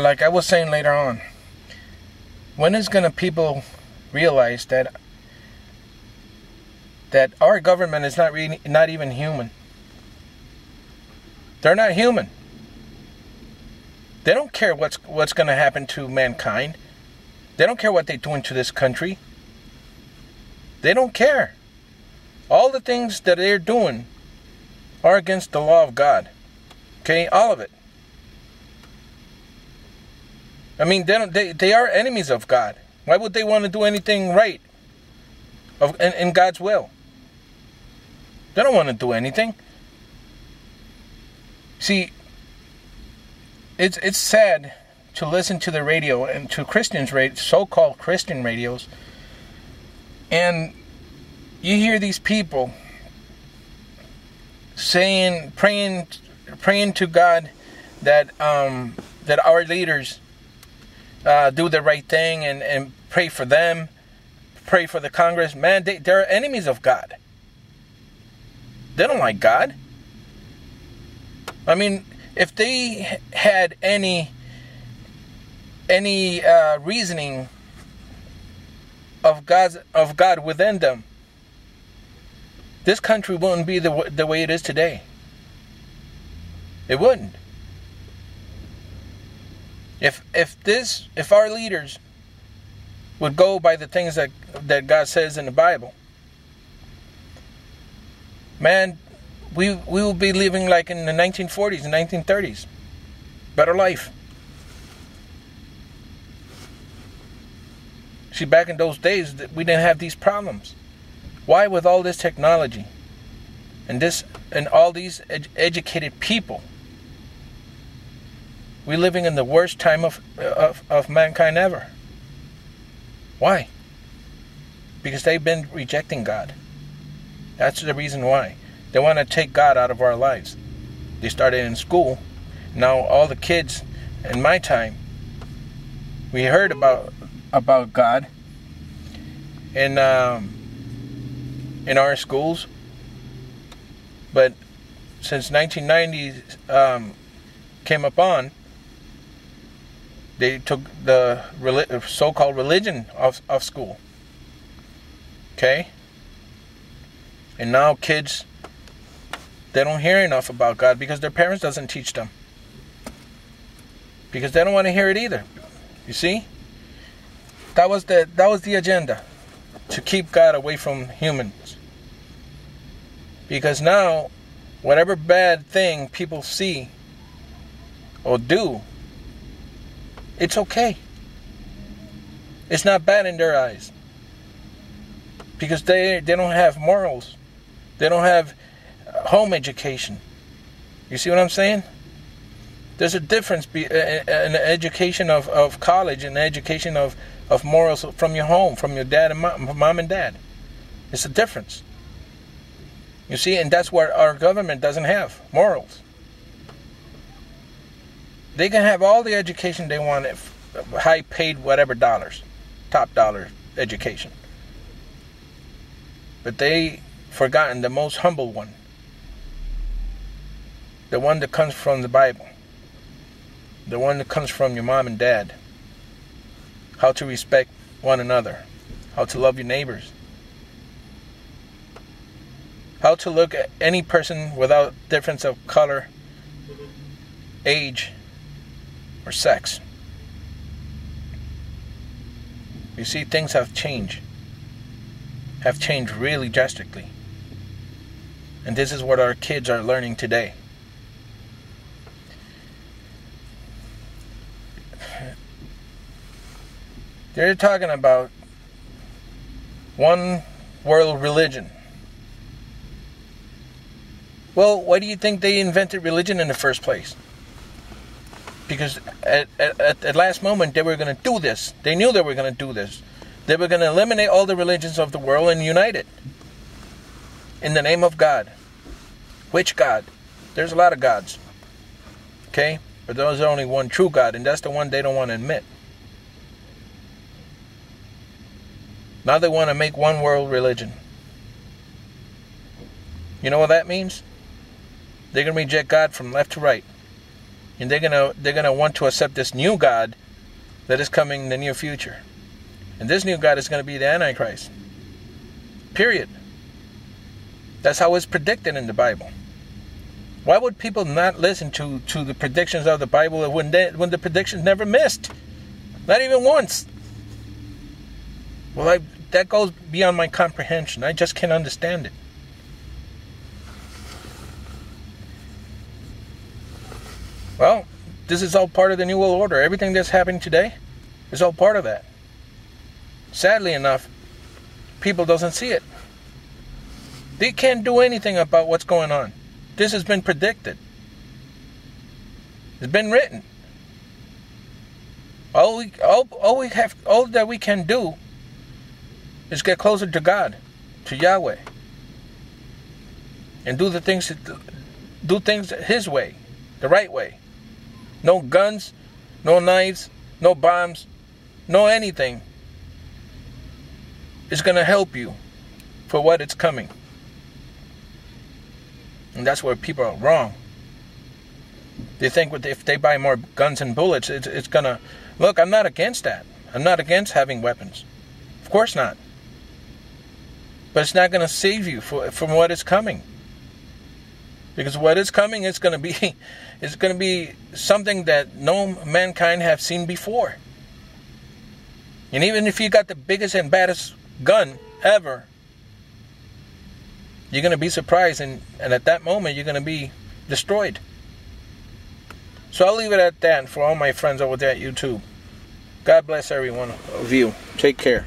like I was saying later on, when is gonna people realize that our government is not even human? They're not human. They don't care what's gonna happen to mankind. They don't care what they're doing to this country. They don't care. All the things that they're doing are against the law of God. Okay, all of it. I mean, they are enemies of God. Why would they want to do anything right in God's will? They don't want to do anything. See, it's sad to listen to the radio and to so-called Christian radios, and you hear these people praying to God that our leaders do the right thing and pray for them, pray for the Congress. Man, they're enemies of God. They don't like God. I mean, if they had any reasoning of God within them, this country wouldn't be the way it is today. It wouldn't. If our leaders would go by the things that God says in the Bible, man, we will be living like in the 1940s and 1930s. Better life. See, back in those days, we didn't have these problems. Why, with all this technology and all these educated people, we're living in the worst time of mankind ever? Why? Because they've been rejecting God. That's the reason why. They want to take God out of our lives. They started in school. Now all the kids in my time, we heard about God in our schools, but since 1990 came upon, they took the so-called religion of school. Okay? And now kids, they don't hear enough about God because their parents doesn't teach them. Because they don't want to hear it either. You see? That was the agenda. To keep God away from humans. Because now, whatever bad thing people see or do, it's okay. It's not bad in their eyes. Because they don't have morals. They don't have home education. You see what I'm saying? There's a difference in the education of college and the education of morals from your home, from your dad and mom and dad. It's a difference. You see, and that's what our government doesn't have, morals. They can have all the education they want, high paid whatever dollars, top dollar education. But they forgotten the most humble one. The one that comes from the Bible. The one that comes from your mom and dad. How to respect one another. How to love your neighbors. How to look at any person without difference of color, age, or sex. You see, things have changed. Have changed really drastically. And this is what our kids are learning today. They're talking about one world religion. Well, why do you think they invented religion in the first place? Because at last moment they were going to do this. They knew they were going to do this. They were going to eliminate all the religions of the world and unite it. In the name of God. Which God? There's a lot of gods. Okay? But there's only one true God, and that's the one they don't want to admit. Now they want to make one world religion. You know what that means? They're going to reject God from left to right. And they're gonna want to accept this new God that is coming in the near future. And this new God is going to be the Antichrist. Period. That's how it's predicted in the Bible. Why would people not listen to the predictions of the Bible when the predictions never missed? Not even once. Well, that goes beyond my comprehension. I just can't understand it. Well, this is all part of the New World Order. Everything that's happening today is all part of that. Sadly enough, people doesn't see it. They can't do anything about what's going on. This has been predicted. It's been written. All that we can do is get closer to God, to Yahweh, and do things His way, the right way. No guns, no knives, no bombs, no anything is going to help you for what it's coming. And that's where people are wrong. They think if they buy more guns and bullets, it's going to... Look, I'm not against that. I'm not against having weapons. Of course not. But it's not going to save you from what is coming. Because what is coming is going to be something that no mankind have seen before. And even if you got the biggest and baddest gun ever, you're going to be surprised, and at that moment you're going to be destroyed. So I'll leave it at that for all my friends over there at YouTube. God bless every one of you. Take care.